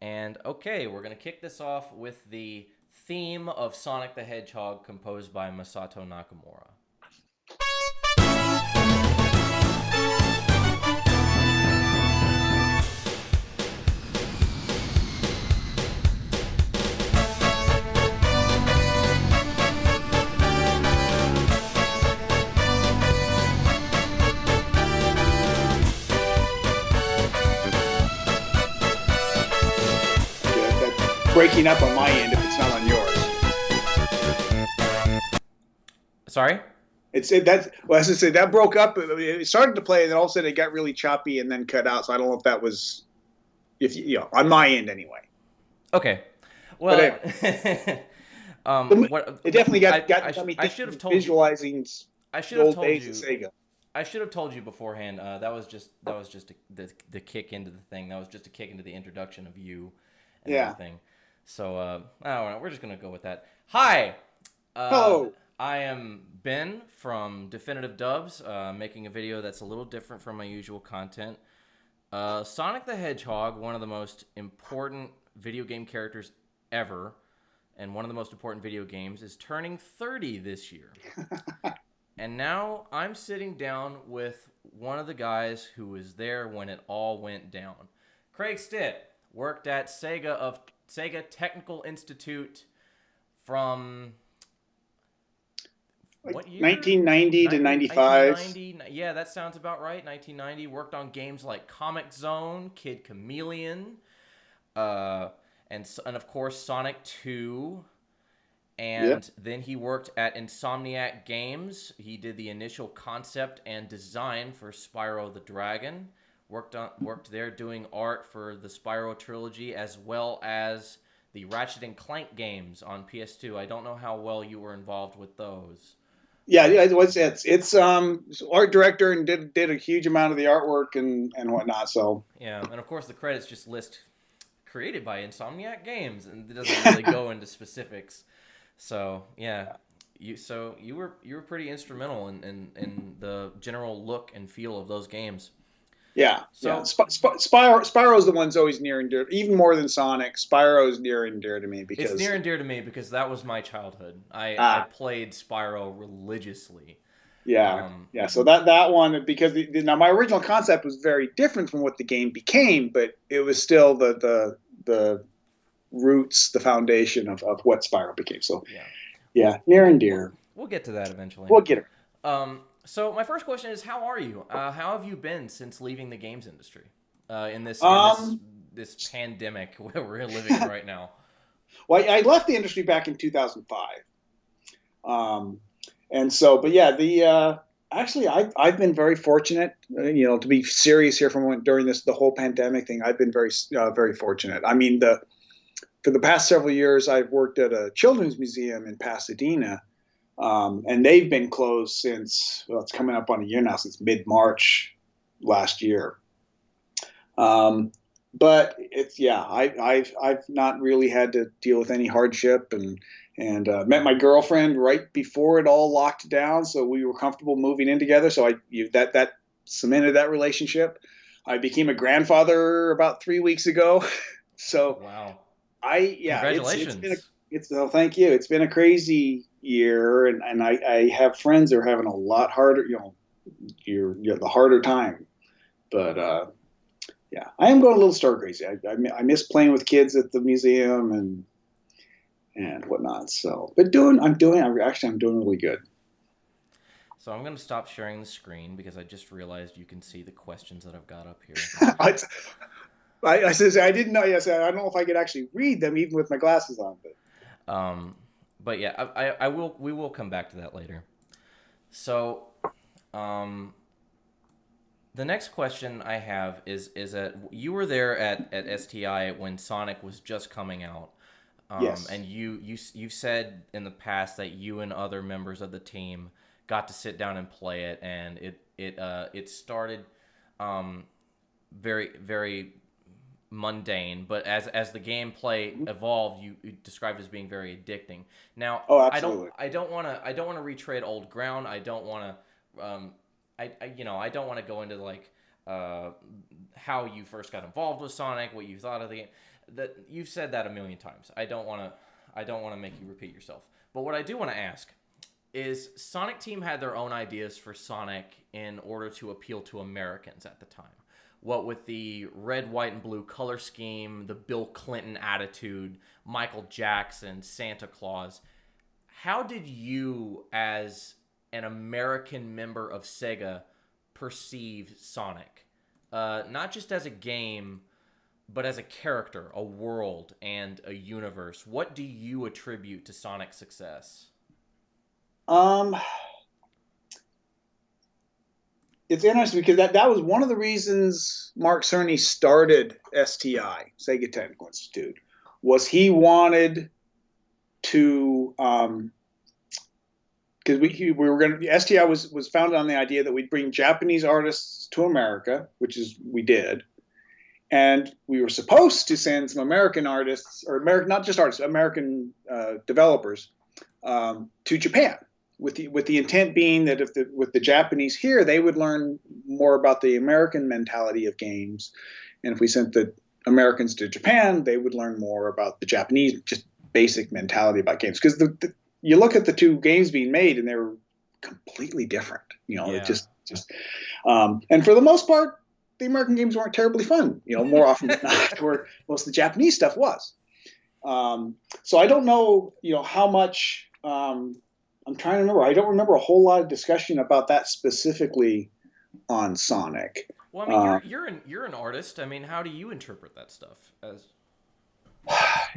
And okay, we're going to kick this off with the theme of Sonic the Hedgehog composed by Masato Nakamura. That's breaking up on my end if it's not on yours. Sorry? That's well, as I said, that broke up. It started to play, and then all of a sudden it got really choppy and then cut out. So I don't know if that was if on my end anyway. Okay. But Well, what it definitely I got me I should have thinking, told you. visualizing I should the have old told days of you. Sega. I should have told you beforehand. That was just the kick into the thing. That was just a kick into the introduction of you and Yeah. everything. So I don't know. We're just gonna go with that. Hi, Hello. I am Ben from Definitive Dubs, making a video that's a little different from my usual content. Sonic the Hedgehog, one of the most important video game characters ever, and one of the most important video games, is turning 30 this year. And now I'm sitting down with one of the guys who was there when it all went down. Craig Stitt worked at Sega Technical Institute from Like what year? 1990 to 95. 1990. Yeah, that sounds about right. 1990. Worked on games like Comic Zone, Kid Chameleon, uh, and of course Sonic 2. Yep. And then he worked at Insomniac Games. He did the initial concept and design for Spyro the Dragon. Worked there doing art for the Spyro trilogy as well as the Ratchet and Clank games on PS2. I don't know how well you were involved with those. Yeah, yeah, it's art director and did a huge amount of the artwork and whatnot. So Yeah, and of course the credits just list created by Insomniac Games, and it doesn't really go into specifics. So yeah, you were pretty instrumental in the general look and feel of those games. yeah, yeah. So Spyro's the one's always near and dear, even more than Sonic. Spyro's near and dear to me it's because near and dear to me because that was my childhood. I ah, played Spyro religiously. yeah, Um, yeah. So that one because now my original concept was very different from what the game became, but it was still the roots, the foundation of what Spyro became. So yeah, yeah, we'll near get and we'll, dear. we'll get to that eventually. We'll get her. So my first question is, how are you? How have you been since leaving the games industry? In this in this Um, this pandemic where we're living in right now. well, I left the industry back in 2005. Um, and so, but yeah, the actually, I've been very fortunate, to be serious here during the whole pandemic thing. I've been very fortunate. I mean, the for the past several years, I've worked at a children's museum in Pasadena, and they've been closed since well, it's coming up on a year now, since mid March last year. Um, but it's yeah, I've not really had to deal with any hardship and met my girlfriend right before it all locked down, so we were comfortable moving in together. So that cemented that relationship. I became a grandfather about 3 weeks ago, Oh so wow! yeah, it's been Congratulations. it's no thank you. It's been a crazy year, and I have friends that are having a lot harder, you're the harder time, but yeah, I am going a little star crazy. I miss playing with kids at the museum and whatnot. So, but I'm doing really good. So I'm gonna stop sharing the screen because I just realized you can see the questions that I've got up here. I, I said I didn't know. Yes, I don't know if I could actually read them even with my glasses on. Um, but yeah, I will. We will come back to that later. So, um, the next question I have is that you were there at STI when Sonic was just coming out. Yes. And you said in the past that you and other members of the team got to sit down and play it, and it started very mundane, but as the gameplay Mhm. evolved, you described it as being very addicting. Now, Oh, I don't absolutely. I don't want to I don't want to retread old ground. I don't want to I don't want to go into like uh, how you first got involved with Sonic, what you thought of the game. That you've said that a million times. I don't want to make you repeat yourself. But what I do want to ask is, Sonic Team had their own ideas for Sonic in order to appeal to Americans at the time. What with the red, white, and blue color scheme, the Bill Clinton attitude, Michael Jackson, Santa Claus. How did you, as an American member of Sega, perceive Sonic? Not just as a game, but as a character, a world, and a universe. What do you attribute to Sonic's success? Um, it's interesting because that was one of the reasons Mark Cerny started STI, Sega Technical Institute, was he wanted to, because we were going to, STI was founded on the idea that we'd bring Japanese artists to America, which is we did, and we were supposed to send some American artists, or American, not just artists, American developers, to Japan, with the intent being that with the Japanese here, they would learn more about the American mentality of games, and if we sent the Americans to Japan, they would learn more about the Japanese just basic mentality about games. Because you look at the two games being made, and they're completely different. Yeah. It just and for the most part, the American games weren't terribly fun. More often than not, where most of the Japanese stuff was. So I don't know, how much. I'm trying to remember. I don't remember a whole lot of discussion about that specifically on Sonic. Well, I mean, you're an artist. I mean, how do you interpret that stuff?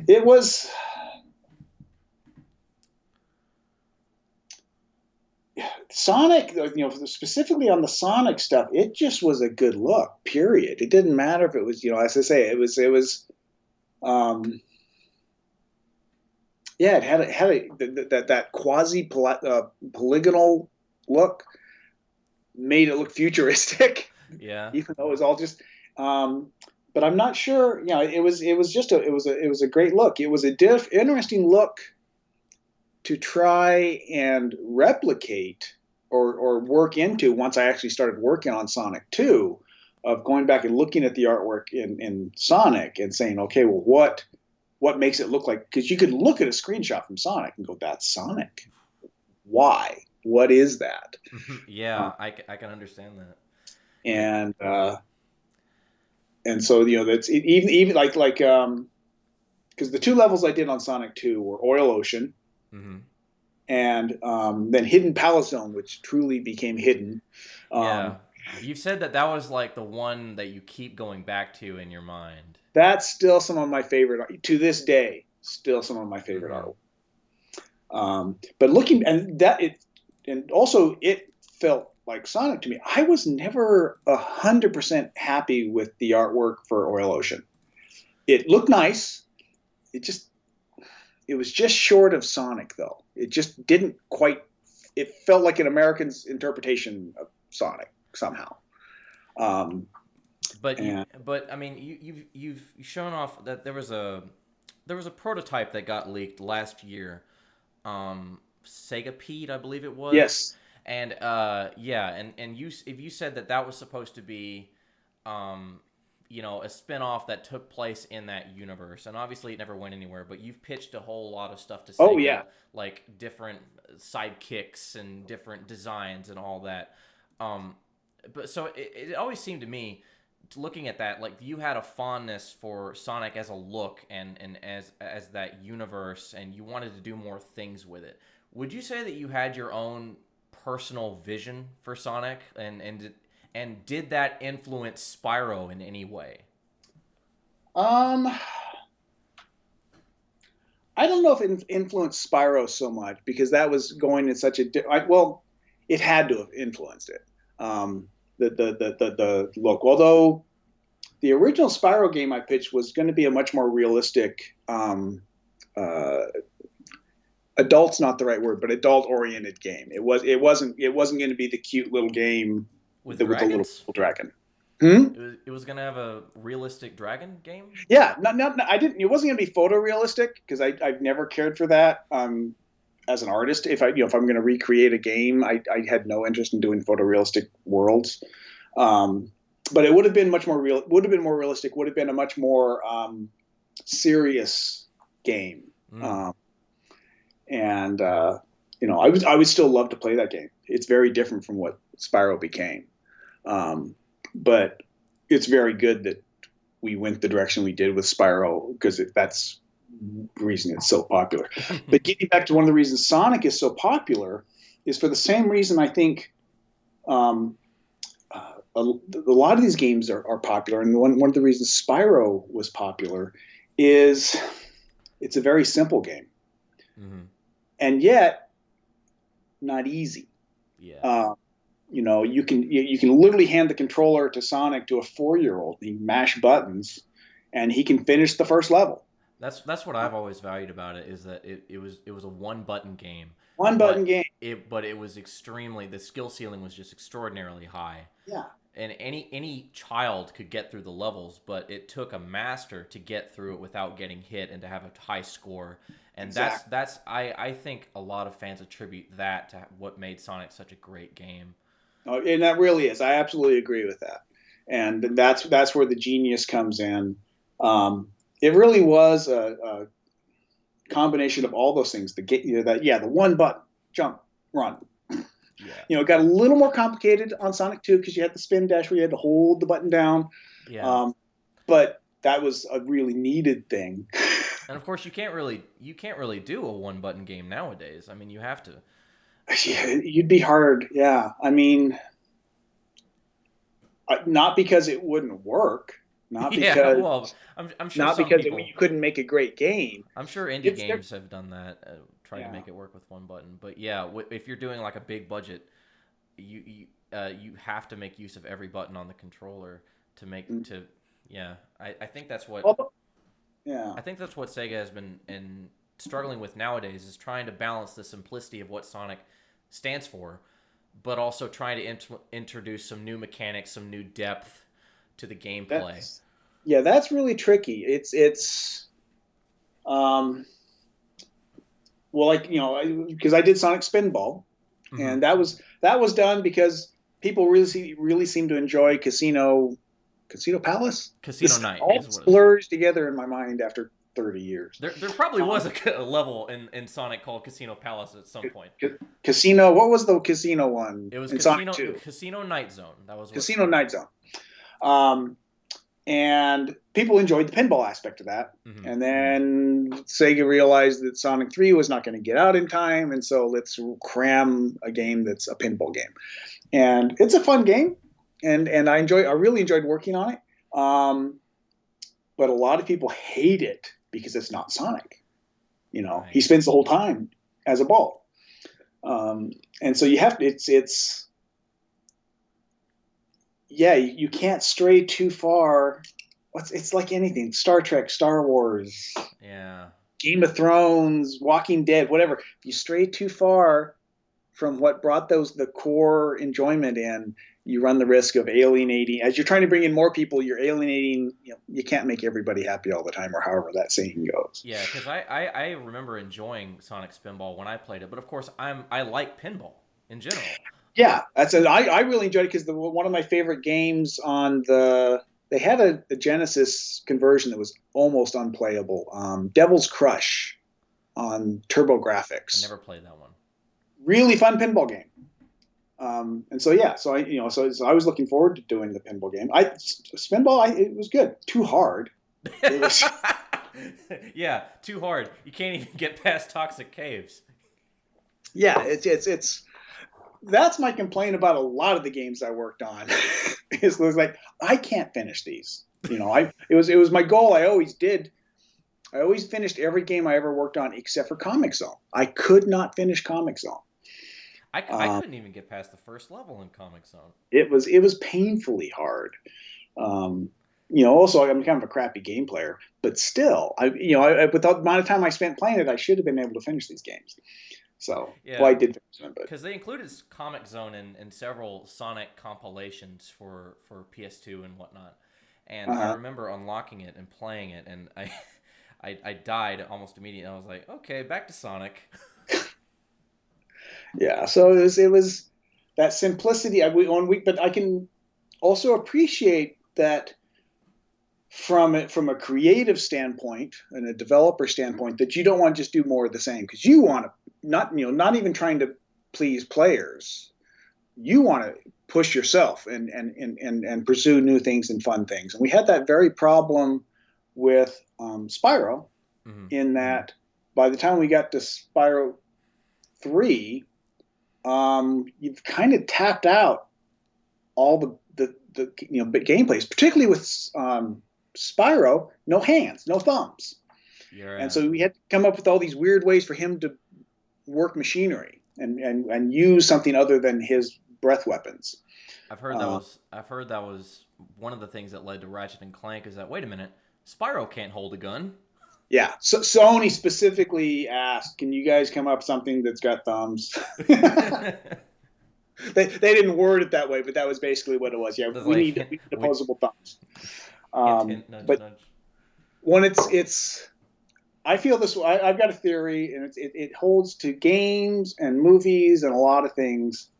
It was. Sonic, specifically on the Sonic stuff, it just was a good look. Period. It didn't matter if it was, as I say, it was. Yeah, it had that quasi polygonal look, made it look futuristic. Yeah. Even though it was all just. But I'm not sure. It was a great look. It was a interesting look to try and replicate or work into once I actually started working on Sonic 2, of going back and looking at the artwork in Sonic and saying, okay, well, what makes it look like? Because you could look at a screenshot from Sonic and go, that's Sonic. Why? What is that? Yeah, I can understand that. And so that's even like because the two levels I did on Sonic 2 were Oil Ocean. Mm-hmm. And then Hidden Palace Zone, which truly became hidden. Yeah, you've said that was like the one that you keep going back to in your mind. That's still some of my favorite, to this day, still some of my favorite art. But looking, and also it felt like Sonic to me. I was never 100% happy with the artwork for Oil Ocean. It looked nice. It was just short of Sonic, though. It just didn't quite. It felt like an American's interpretation of Sonic somehow. But I mean, you've shown off that there was a prototype that got leaked last year. Sega Pete, I believe it was. Yes. And you said that was supposed to be a spin-off that took place in that universe, and obviously it never went anywhere, but you've pitched a whole lot of stuff to Sega, like different sidekicks and different designs and all that. But so it always seemed to me, looking at that, like you had a fondness for Sonic as a look and as that universe, and you wanted to do more things with it. Would you say that you had your own personal vision for Sonic, and did that influence Spyro in any way? I don't know if it influenced Spyro so much, because that was going in such a well, it had to have influenced it. The look, although the original Spyro game I pitched was going to be a much more realistic, adult's not the right word, but adult-oriented game. It wasn't going to be the cute little game with the little dragon. It was going to have a realistic dragon game? Yeah, I didn't. It wasn't going to be photorealistic, because I've never cared for that. As an artist, if I'm going to recreate a game, I had no interest in doing photorealistic worlds. but it would have been much more real. Would have been more realistic. Would have been a much more serious game. Mm. And I would still love to play that game. It's very different from what Spyro became, but it's very good that we went the direction we did with Spyro because that's the reason it's so popular. But getting back to one of the reasons Sonic is so popular is for the same reason I think a lot of these games are popular, and one of the reasons Spyro was popular is it's a very simple game, and yet not easy. Yeah. You can literally hand the controller to Sonic to a 4-year-old. He mash buttons, and he can finish the first level. That's what I've always valued about it, is that it was a one button game. One button game. It was extremely, the skill ceiling was just extraordinarily high. Yeah. And any child could get through the levels, but it took a master to get through it without getting hit and to have a high score. And Exactly. I think a lot of fans attribute that to what made Sonic such a great game. Oh, and that really is. I absolutely agree with that. And that's where the genius comes in. It really was a combination of all those things. The one button, jump, run. Yeah. It got a little more complicated on Sonic 2 because you had the spin dash where you had to hold the button down. Yeah. But that was a really needed thing. And of course, you can't really do a one button game nowadays. I mean, you have to. Yeah, you'd be hard. Yeah. I mean, not because it wouldn't work, not because Yeah. Well, I'm sure not some because people. you couldn't make a great game. I'm sure indie It's games have done that, tried to yeah. make it work with one button. But yeah, if you're doing like a big budget, you have to make use of every button on the controller to make to. Yeah, I think that's what. Yeah. I think that's what Sega has been struggling with nowadays, is trying to balance the simplicity of what Sonic stands for, but also trying to introduce some new mechanics, some new depth to the gameplay. That's really tricky. It's well, like, because I did Sonic Spinball, and that was done because people really seem to enjoy Casino Palace. Casino Night all is what blurs together in my mind after 30 years. There probably was a level in Sonic called Casino Palace at some point. Casino. What was the casino one? It was in Sonic 2? Casino Night Zone. That was Casino Night Zone. And people enjoyed the pinball aspect of that. And then Sega realized that Sonic 3 was not going to get out in time, and so let's cram a game that's a pinball game. And it's a fun game, and I really enjoyed working on it. But a lot of people hate it because it's not Sonic. Right. He spends the whole time as a ball. And so you have to, you can't stray too far. It's like anything, Star Trek, Star Wars, Game of Thrones, Walking Dead, whatever. If you stray too far from what brought the core enjoyment in, you run the risk of alienating. As you're trying to bring in more people, you're alienating. You can't make everybody happy all the time, or however that saying goes. Yeah, because I remember enjoying Sonic Spinball when I played it, but of course I like pinball in general. Yeah, I really enjoyed it because one of my favorite games they had a Genesis conversion that was almost unplayable. Devil's Crush on TurboGrafx. I never played that one. Really fun pinball game. And so I was looking forward to doing the pinball game. It was good. Too hard. It was yeah, too hard. You can't even get past Toxic Caves. Yeah, it's that's my complaint about a lot of the games I worked on. It was like, I can't finish these. It was my goal. I always did. I always finished every game I ever worked on except for Comic Zone. I could not finish Comic Zone. I couldn't even get past the first level in Comic Zone. It was painfully hard. Also, I'm kind of a crappy game player, but still, with the amount of time I spent playing it, I should have been able to finish these games. So, well, I did finish them. Because they included Comic Zone in several Sonic compilations for PS2 and whatnot. And I remember unlocking it and playing it, and I died almost immediately. I was like, okay, back to Sonic. Yeah, so it was that simplicity. But I can also appreciate that from a creative standpoint and a developer standpoint, that you don't want to just do more of the same, because you want to not even trying to please players. You want to push yourself and pursue new things and fun things. And we had that very problem with Spyro, Mm-hmm. in that by the time we got to Spyro 3, you've kind of tapped out all the gameplays, particularly with Spyro, no hands, no thumbs. You're And so we had to come up with all these weird ways for him to work machinery and use something other than his breath weapons. I've heard that was one of the things that led to Ratchet and Clank, is that, wait a minute, Spyro can't hold a gun. Yeah, so Sony specifically asked, "Can you guys come up with something that's got thumbs?" They didn't word it that way, but that was basically what it was. Yeah, we need opposable thumbs. Hint, nudge, But nudge. when it's I feel this way. I've got a theory, and it holds to games and movies and a lot of things.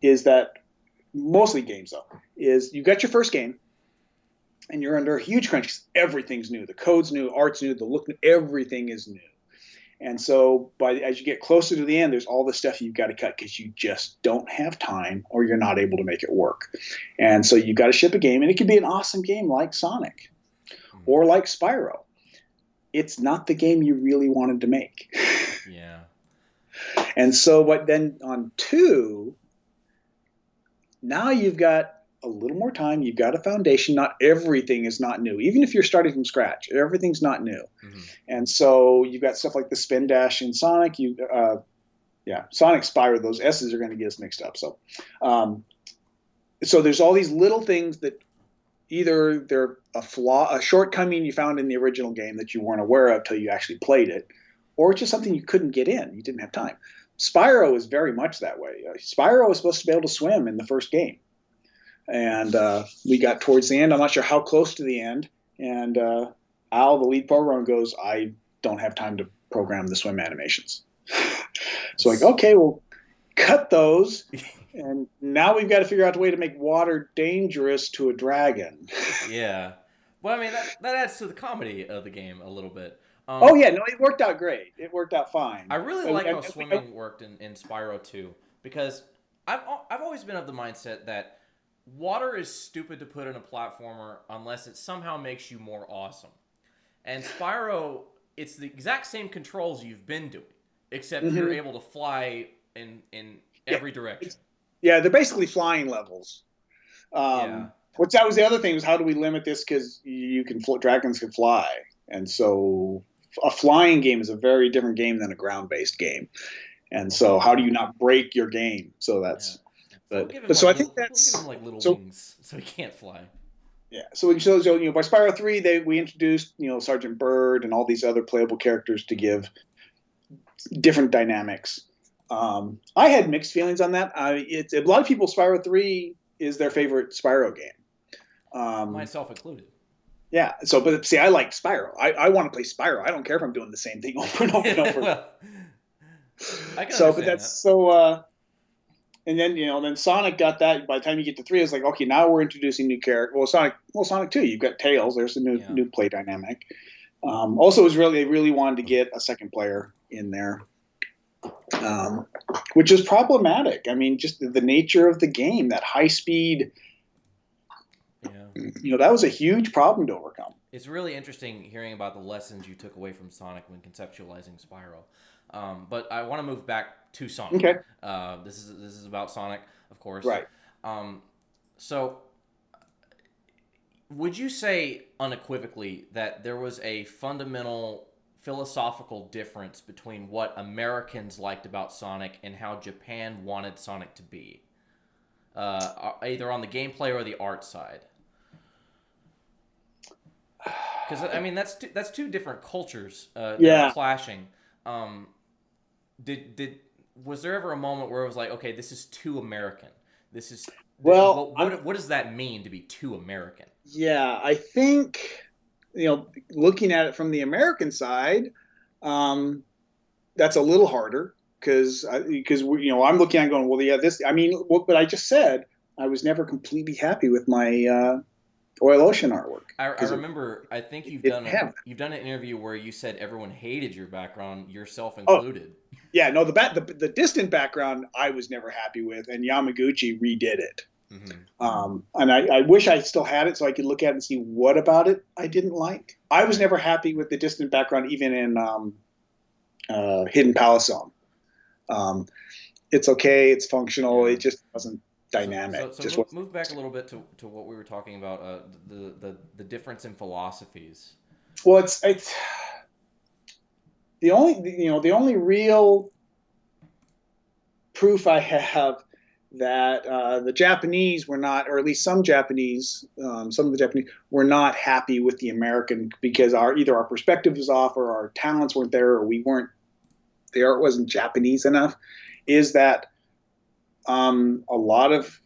Is that mostly games, though? Is you got your first game, and you're under a huge crunch because everything's new. The code's new, art's new, the look, everything is new. And so, as you get closer to the end, there's all this stuff you've got to cut because you just don't have time, or you're not able to make it work. And so you've got to ship a game, and it could be an awesome game like Sonic or like Spyro. It's not the game you really wanted to make. Yeah. And so, but then on 2, now you've got a little more time. You've got a foundation. Not everything is not new. Even if you're starting from scratch, everything's not new. Mm-hmm. And so you've got stuff like the spin dash in Sonic. Sonic, Spyro, those S's are going to get us mixed up. So, so there's all these little things that either they're a shortcoming you found in the original game that you weren't aware of till you actually played it, or it's just something you couldn't get in. You didn't have time. Spyro is very much that way. Spyro was supposed to be able to swim in the first game. And we got towards the end. I'm not sure how close to the end. And Al, the lead programmer, goes, "I don't have time to program the swim animations." So like, okay, well, cut those. And now we've got to figure out a way to make water dangerous to a dragon. Yeah. Well, I mean, that adds to the comedy of the game a little bit. Oh, yeah. No, it worked out great. It worked out fine. I really like how swimming worked in Spyro 2, because I've always been of the mindset that water is stupid to put in a platformer unless it somehow makes you more awesome. And Spyro, it's the exact same controls you've been doing, except you're able to fly in every direction. Yeah, they're basically flying levels. Which that was the other thing, was how do we limit this, because dragons can fly. And so a flying game is a very different game than a ground-based game. And so how do you not break your game? So that's... Yeah. So I think that's... We'll give him like little wings so he can't fly. Yeah. So by Spyro 3, we introduced, Sergeant Bird and all these other playable characters to give different dynamics. I had mixed feelings on that. A lot of people, Spyro 3 is their favorite Spyro game. Myself included. Yeah. So, but see, I like Spyro. I want to play Spyro. I don't care if I'm doing the same thing over and over and over. Well, I can so, but that's that. so. And then then Sonic got that. By the time you get to 3, it's like, okay, now we're introducing new characters. Sonic 2, you've got Tails. There's a new play dynamic. Also, it was they really wanted to get a second player in there, which is problematic. I mean, just the nature of the game, that high speed. Yeah. That was a huge problem to overcome. It's really interesting hearing about the lessons you took away from Sonic when conceptualizing Spyro. But I want to move back to Sonic. Okay. This is about Sonic, of course. Right. So, would you say unequivocally that there was a fundamental philosophical difference between what Americans liked about Sonic and how Japan wanted Sonic to be, either on the gameplay or the art side? Because I mean, that's two different cultures that are clashing. Was there ever a moment where it was like, okay, this is too American? This is what does that mean to be too American? Yeah, I think looking at it from the American side, that's a little harder because I'm looking at it going, well, yeah, this. I mean, what I just said, I was never completely happy with my Oil Ocean artwork I because remember. I think it didn't have that. you've done an interview where you said everyone hated your background, yourself Oh, included. yeah, no, the distant background I was never happy with, and Yamaguchi redid it. Hmm. And I wish I still had it so I could look at it and see what about it I didn't like. I was Right. never happy with the distant background, even in Hidden Palace Zone. Um, it's okay, it's functional, Yeah. it just wasn't dynamic. So Just move wasn't. move back a little bit to what we were talking about. The difference in philosophies. Well, it's the only real proof I have that the Japanese were not, or at least some of the Japanese were not happy with the American because either our perspective was off, or our talents weren't there, or the art wasn't Japanese enough. Is that a lot of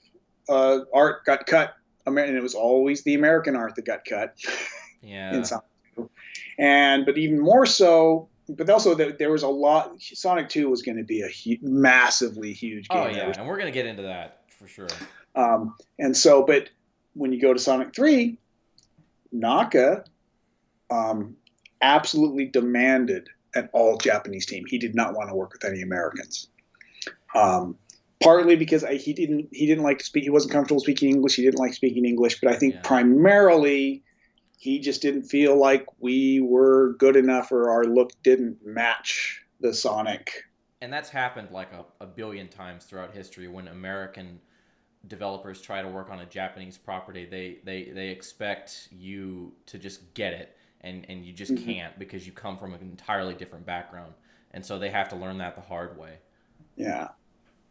art got cut, and it was always the American art that got cut in Yeah. some. But even more so, but also there was a lot. Sonic 2 was going to be a massively huge Oh game. There yeah, was, and we're gonna get into that for sure. and so, but when you go to Sonic 3, Naka um, absolutely demanded an all Japanese team. He did not want to work with any Americans. Um, Partly because he didn't like to speak. He wasn't comfortable speaking English. He didn't like speaking English. But I think Yeah. primarily he just didn't feel like we were good enough, or our look didn't match the Sonic. And that's happened like a billion times throughout history when American developers try to work on a Japanese property. They expect you to just get it, and you just Mm-hmm. can't because you come from an entirely different background, and so they have to learn that the hard way. Yeah.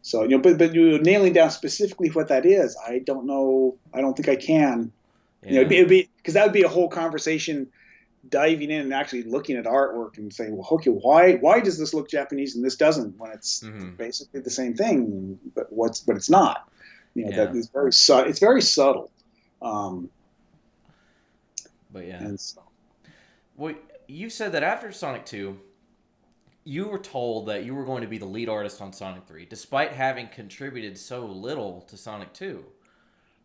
So but you nailing down specifically what that is, I don't know. I don't think I can. Yeah. It'd be because that would be a whole conversation diving in and actually looking at artwork and saying, well, okay, why does this look Japanese and this doesn't, when it's Hmm. basically the same thing, but it's not. Yeah. That is it's very subtle. Um, But yeah. and so, Well, you said that after Sonic 2, you were told that you were going to be the lead artist on Sonic 3, despite having contributed so little to Sonic 2.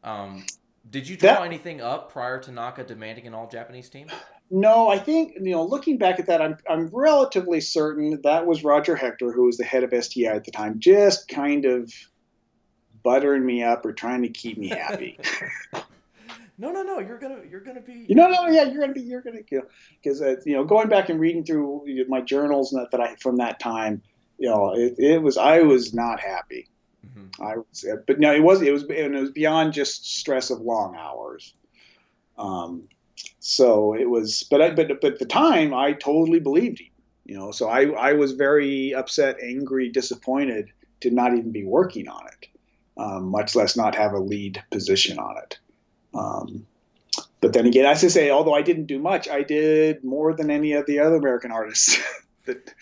Um, did you draw that anything up prior to Naka demanding an all Japanese team? no, I think looking back at that, I'm relatively certain that was Roger Hector, who was the head of STI at the time, just kind of buttering me up or trying to keep me happy. No, no, no. You're gonna be. No, yeah, you're gonna because going back and reading through my journals that I from that time, it was I was not happy. Mhm. I was, but no, it was beyond just stress of long hours. Um, so it was, but at the time I totally believed him. So I was very upset, angry, disappointed to not even be working on it, much less not have a lead position on it. Um, but then again, as I say, although I didn't do much, I did more than any of the other American artists. that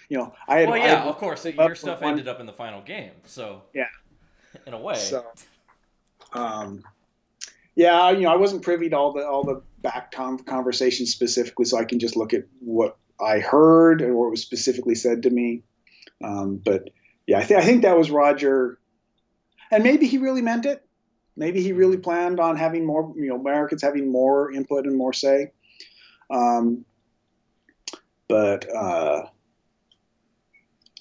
Well, I yeah, had of course. up Your for stuff one. ended up in the final game, so Yeah. in a way, So um, yeah, I wasn't privy to all the back conversations specifically, so I can just look at what I heard or what was specifically said to me. But yeah, I think that was Roger, and maybe he really meant it. Maybe he really mhm. planned on having more, Americans having more input and more say. Um, but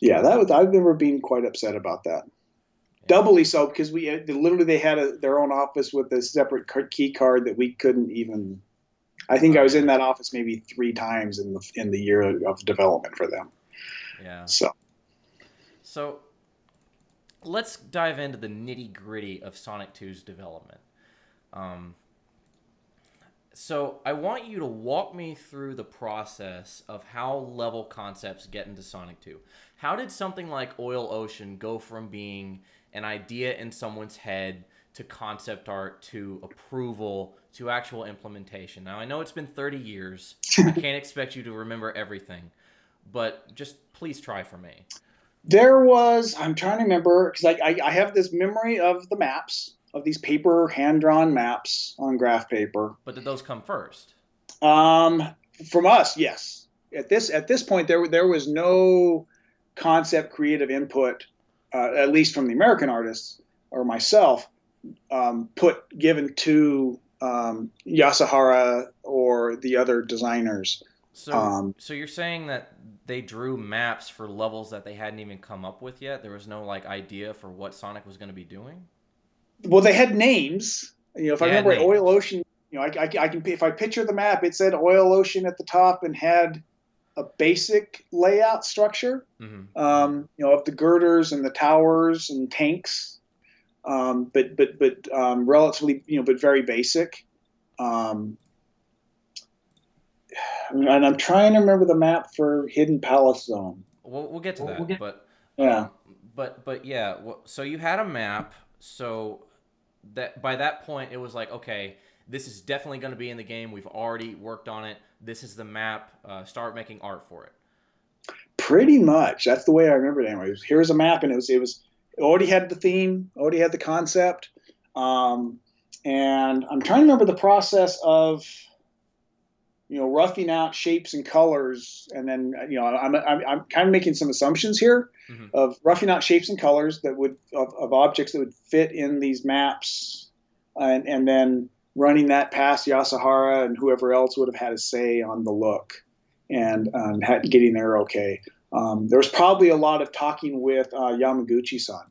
yeah, that was I remember being quite upset about that. Yeah. Doubly so because we literally they had their own office with a separate key card that we couldn't even. I think Oh I was in yeah. that office maybe 3 times in the year of development for them. Yeah. So So let's dive into the nitty gritty of Sonic 2's development. Um, so I want you to walk me through the process of how level concepts get into Sonic 2. How did something like Oil Ocean go from being an idea in someone's head to concept art to approval to actual implementation? Now, I know it's been 30 years. I can't expect you to remember everything, but just please try for me. there was. I'm trying to remember because I have this memory of the maps, of these paper hand drawn maps on graph paper. But did those come first? Um, from us, yes. At this point, there was no concept creative input, at least from the American artists or myself, given to Yasuhara or the other designers. So, so you're saying that they drew maps for levels that they hadn't even come up with yet? There was no like idea for what Sonic was going to be doing? Well, they had names. If I They had remember right, Oil names. Ocean. I can, if I picture the map, it said Oil Ocean at the top and had a basic layout structure. Hmm. Of the girders and the towers and tanks, but relatively, but very basic. Um, and I'm trying to remember the map for Hidden Palace Zone. We'll get to that, but Yeah, yeah. So you had a map. So that by that point it was like, okay, this is definitely going to be in the game. We've already worked on it. This is the map. Start making art for it. pretty much. That's the way I remember it. Anyway, here's a map, and it already had the theme, already had the concept, um, and I'm trying to remember the process of roughing out shapes and colors, and then I'm kind of making some assumptions here Hmm. of roughing out shapes and colors that would of objects that would fit in these maps, and then running that past Yasuhara and whoever else would have had a say on the look, and getting there okay. There was probably a lot of talking with Yamaguchi-san,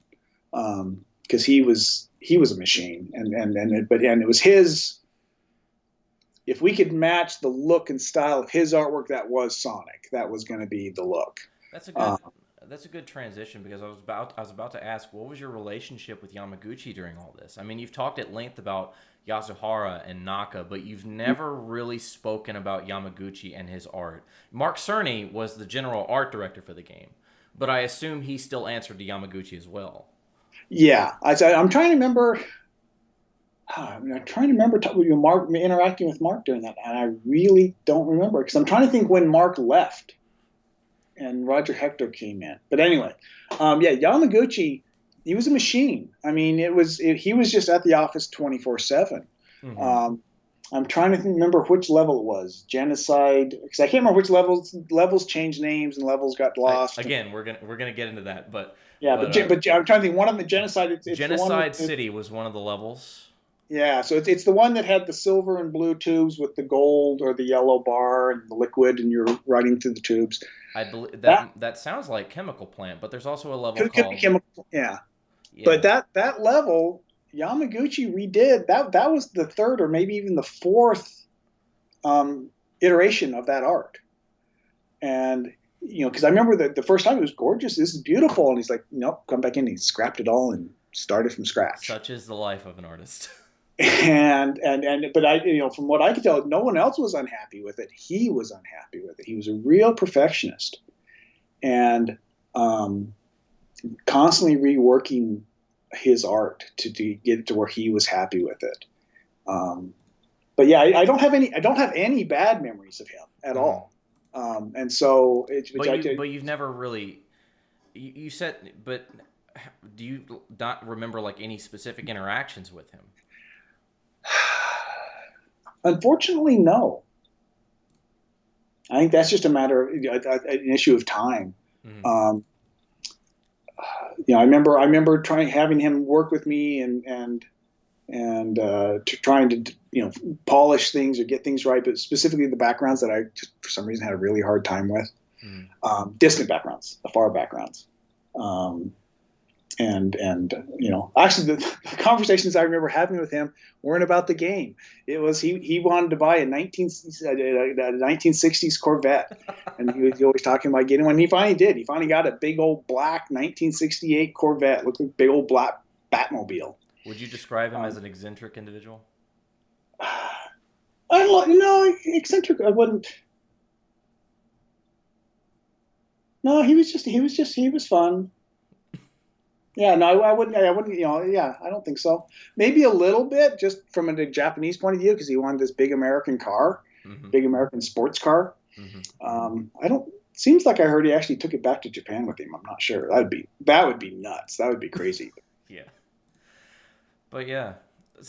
because he was a machine, and it was his. If we could match the look and style of his artwork, that was Sonic. That was going to be the look. That's a Uh, good that's a good transition because I was about to ask, what was your relationship with Yamaguchi during all this? I mean, you've talked at length about Yasuhara and Naka, but you've never really spoken about Yamaguchi and his art. Mark Cerny was the general art director for the game, but I assume he still answered to Yamaguchi as well. yeah, I'm trying to remember. I'm trying to remember Mark interacting with Mark during that, and I really don't remember because I'm trying to think when Mark left and Roger Hector came in. But anyway, yeah, Yamaguchi, he was a machine. I mean, he was just at the office 24/7. Hmm. Um, I'm trying to remember which level it was. Genocide, because I can't remember which levels changed names and levels got lost. Again, we're gonna get into that, but Yeah, but but I'm trying to think. One of the genocide. It's the one Genocide with City was one of the levels. yeah. So it's the one that had the silver and blue tubes with the gold or the yellow bar and the liquid, and you're running through the tubes. I believe That that sounds like Chemical Plant, but there's also a level could be called chemical. Yeah, but yeah. that level Yamaguchi redid. That was the third or maybe even the fourth iteration of that art. And because I remember the first time it was gorgeous. This is beautiful, and he's like, nope, come back in. He scrapped it all and started from scratch. Such is the life of an artist. But from what I could tell, no one else was unhappy with it. He was unhappy with it. He was a real perfectionist, and um, constantly reworking his art to get it to where he was happy with it. Um, but yeah, I don't have any bad memories of him at Hmm. all. And so which I But did. you've never really you said, but do you not remember like any specific interactions with him? Unfortunately, no. I think that's just a matter of an issue of time. Hmm. Um, I remember trying having him work with me and trying to polish things or get things right, but specifically the backgrounds that I just, for some reason, had a really hard time with. Hmm. Distant backgrounds, the far backgrounds. Um, and actually the conversations I remember having with him weren't about the game. It was he wanted to buy a 1960s Corvette, and he was always talking about getting one. And he finally did. He finally got a big old black 1968 Corvette, looked like a big old black Batmobile. Would you describe him as Um, an eccentric individual? no, eccentric. I wouldn't. No, he was fun. Yeah, no, I wouldn't, yeah, I don't think so. Maybe a little bit, just from a Japanese point of view, because he wanted this big American car, Hmm. big American sports car. Hmm. I don't. Seems like I heard he actually took it back to Japan with him. I'm not sure. That would be nuts. That would be crazy. Yeah, but yeah,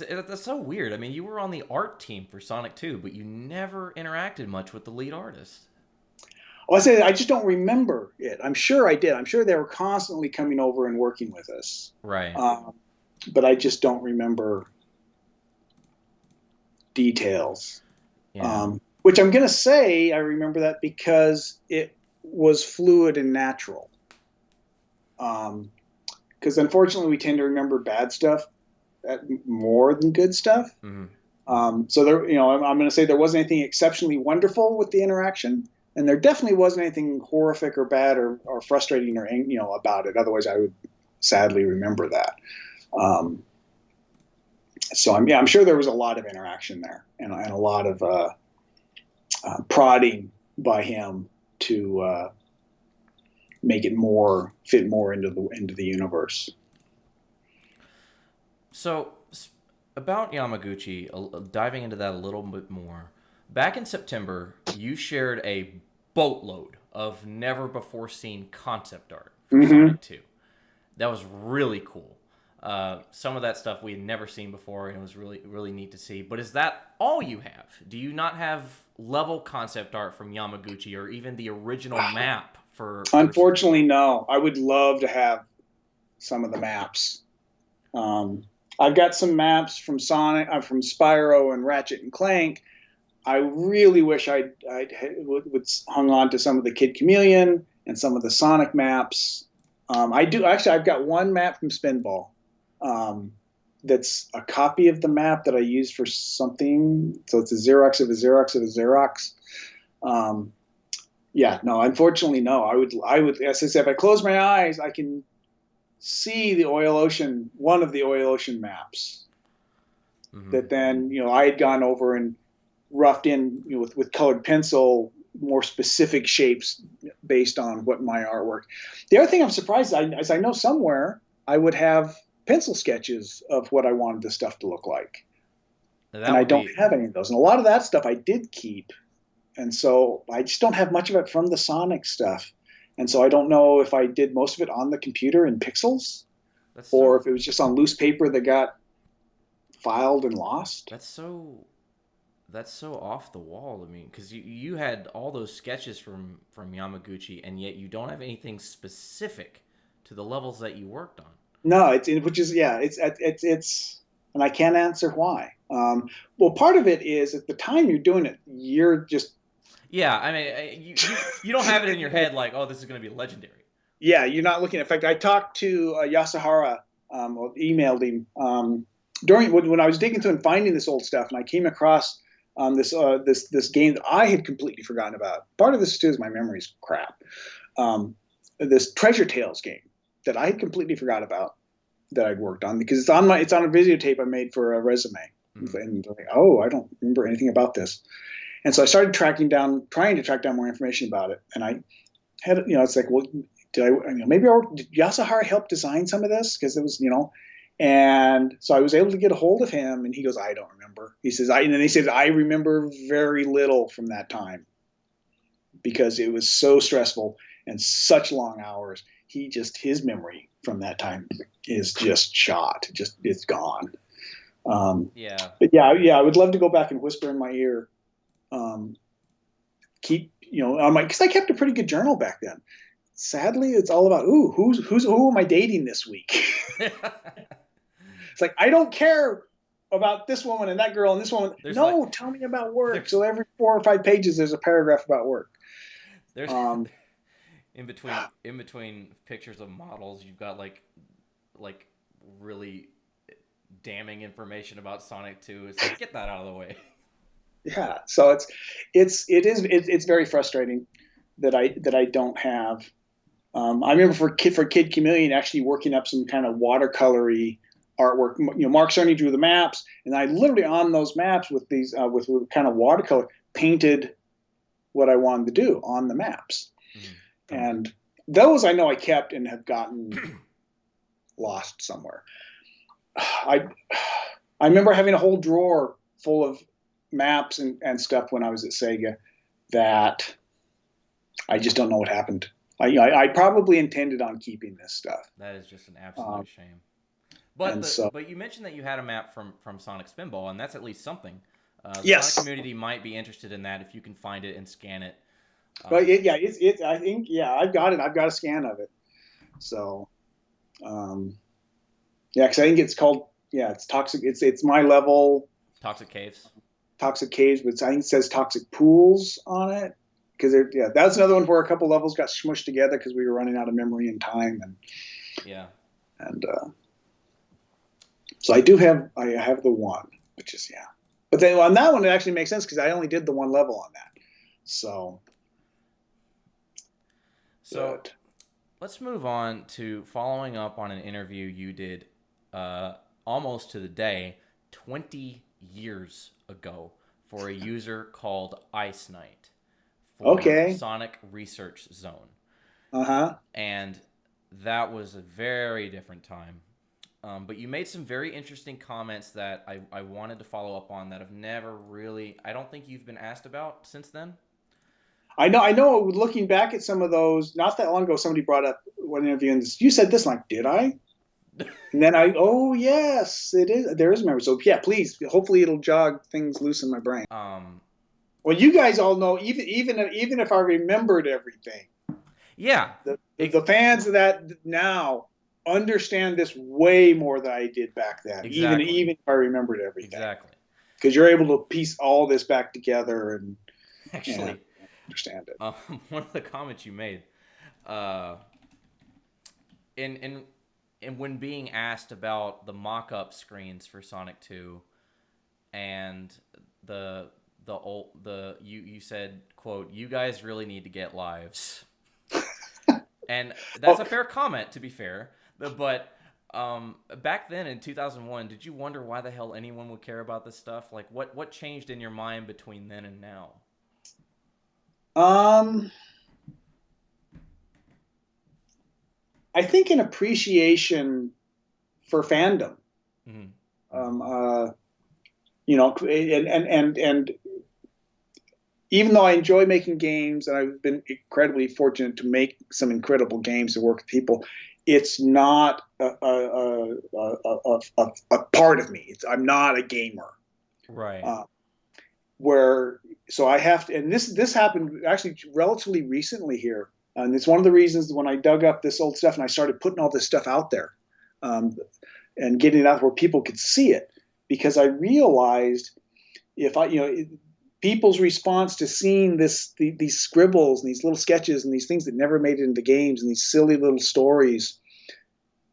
that's so weird. I mean, you were on the art team for Sonic 2, but you never interacted much with the lead artist. Well, I say I just don't remember it. I'm sure I did. I'm sure they were constantly coming over and working with us. Right. Um, but I just don't remember details. Yeah. Which I'm going to say I remember that because it was fluid and natural. Because unfortunately, we tend to remember bad stuff more than good stuff. Mm-hmm. So there, I'm going to say there wasn't anything exceptionally wonderful with the interaction, and there definitely wasn't anything horrific or bad or frustrating or about it. Otherwise, I would sadly remember that. So I'm sure there was a lot of interaction there and a lot of prodding by him to make it fit more into the universe. So, about Yamaguchi, diving into that a little bit more. Back in September, you shared a boatload of never before seen concept art for Mm-hmm. Sonic 2. That was really cool. Some of that stuff we had never seen before, and it was really, really neat to see. But is that all you have? Do you not have level concept art from Yamaguchi or even the original map for Unfortunately, no. I would love to have some of the maps. Um, I've got some maps from Sonic, from Spyro and Ratchet and Clank. I really wish would hung on to some of the Kid Chameleon and some of the Sonic maps. I do actually. I've got one map from Spinball. That's a copy of the map that I used for something. So it's a Xerox of a Xerox of a Xerox. Um, yeah, no, unfortunately, no. I would, as I said, if I close my eyes, I can see the Oil Ocean, one of the Oil Ocean maps Mm-hmm. that then, I had gone over and roughed in, with colored pencil, more specific shapes based on what my artwork. The other thing I'm surprised, as I know somewhere, I would have pencil sketches of what I wanted the stuff to look like. And That I would don't be have any of those. And a lot of that stuff I did keep. And so I just don't have much of it from the Sonic stuff. And so I don't know if I did most of it on the computer in pixels that's or so if it was just on loose paper that got filed and lost. that's so that's so off the wall to me because you had all those sketches from Yamaguchi and yet you don't have anything specific to the levels that you worked on. No, which is, yeah, and I can't answer why. Well, part of it is at the time you're doing it, you're just, Yeah, I mean, you don't have it in your head like, oh, this is going to be legendary. yeah, you're not looking. In fact, I talked to Yasuhara, or emailed him during when I was digging through and finding this old stuff, and I came across this game that I had completely forgotten about. Part of this too is my memory's crap. Um, this Treasure Tales game that I had completely forgot about that I'd worked on because it's on a videotape I made for a resume, Mm-hmm. and like, oh, I don't remember anything about this. And so I started trying to track down more information about it, and I had, it's like, well, did Yasuhara help design some of this? Because it was, and so I was able to get a hold of him, and he goes, I don't remember. He says, and then he said, I remember very little from that time because it was so stressful and such long hours. His memory from that time is just shot, it's gone. Yeah, But yeah, I would love to go back and whisper in my ear. Keep, because I kept a pretty good journal back then. Sadly, it's all about, ooh, who am I dating this week? It's like, I don't care about this woman and that girl and this woman. there's like No, tell me about work. there's So every 4 or 5 pages, there's a paragraph about work. there's Um, in between pictures of models, you've got like really damning information about Sonic 2. It's like get that out of the way. yeah, so it's very frustrating that I don't have. I remember for Kid Chameleon actually working up some kind of watercolory artwork. Mark Cerny drew the maps, and I literally on those maps with these with kind of watercolor painted what I wanted to do on the maps. Mm-hmm. And those I know I kept and have gotten lost somewhere. I I remember having a whole drawer full of maps and stuff when I was at Sega that I just don't know what happened. I probably intended on keeping this stuff. That is just an Um, absolute shame. and so, But you mentioned that you had a map from Sonic Spinball, and that's at least something. The Sonic yes, community might be interested in that if you can find it and scan it. but it's I think, yeah, I've got it. I've got a scan of it. So, um, Yeah, because I think it's called, yeah, it's toxic. It's my level, Toxic Caves. toxic caves, but I think it says toxic pools on it. Because yeah, that's another one where a couple levels got smushed together because we were running out of memory and time, Yeah. and so I have the one, which is yeah. But then on that one, it actually makes sense because I only did the one level on that. So, So but let's move on to following up on an interview you did almost to the day 20 years ago for a user called Ice Knight for okay, Sonic Research Zone. uh-huh. And that was a very different time. But you made some very interesting comments that I wanted to follow up on that have never really, I don't think you've been asked about since then. I know. Looking back at some of those, not that long ago, somebody brought up one interview, and you said this, like, did I? And then oh yes, it is. There is a memory. So yeah, please. Hopefully, it'll jog things loose in my brain. Um, Well, you guys all know, even if I remembered everything, yeah, the fans of that now understand this way more than I did back then. exactly. Even if I remembered everything, Exactly. because you're able to piece all this back together and Actually, understand it. one of the comments you made, uh, in in in when being asked about the mock-up screens for Sonic 2 and you said, quote, "You guys really need to get lives." And that's Oh, a fair comment, to be fair. But back then in 2001, did you wonder why the hell anyone would care about this stuff? Like, what changed in your mind between then and now? um, I think an appreciation for fandom. Mm-hmm. Um, uh, and even though I enjoy making games, and I've been incredibly fortunate to make some incredible games and work with people, it's not a part of me. I'm not a gamer. Right. Uh, where so I have to, and this happened actually relatively recently here, and it's one of the reasons when I dug up this old stuff and I started putting all this stuff out there, um, and getting it out where people could see it, because I realized if I, people's response to seeing these scribbles and these little sketches and these things that never made it into games and these silly little stories,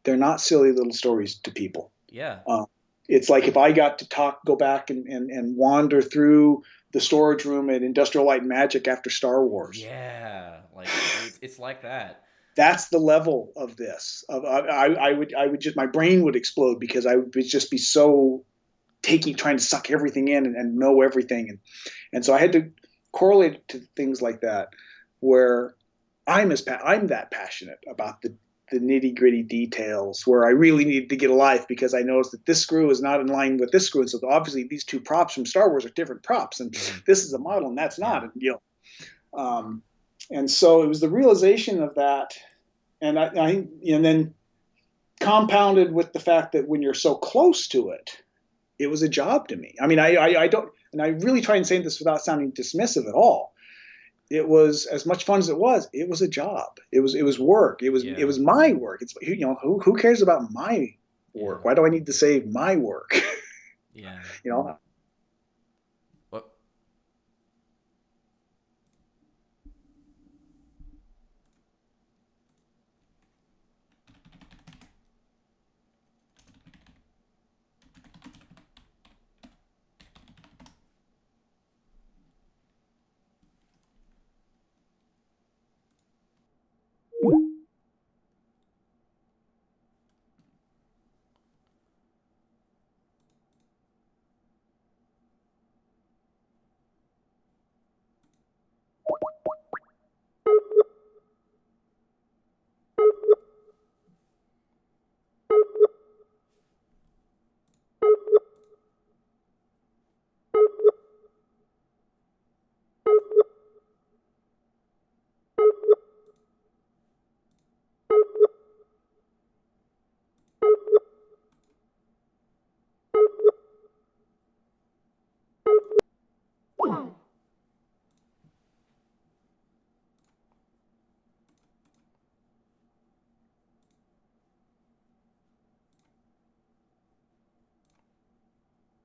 they're not silly little stories to people. Yeah. It's like if I got to go back and wander through the storage room at Industrial Light and Magic after Star Wars. Yeah. Like it's like that. That's the level of this. I would just, my brain would explode because I would just be so trying to suck everything in and know everything, and so I had to correlate it to things like that, where I'm that passionate about the nitty gritty details, where I really needed to get a life because I noticed that this screw is not in line with this screw, and so obviously these two props from Star Wars are different props, and this is a model and that's not, Yeah. and so it was the realization of that, and and then compounded with the fact that when you're so close to it, it was a job to me. I mean, I don't, and I really try and say this without sounding dismissive at all. It was as much fun as it was. It was a job. It was work. It was my work. It's, who cares about my work? Yeah. Why do I need to say my work? Yeah.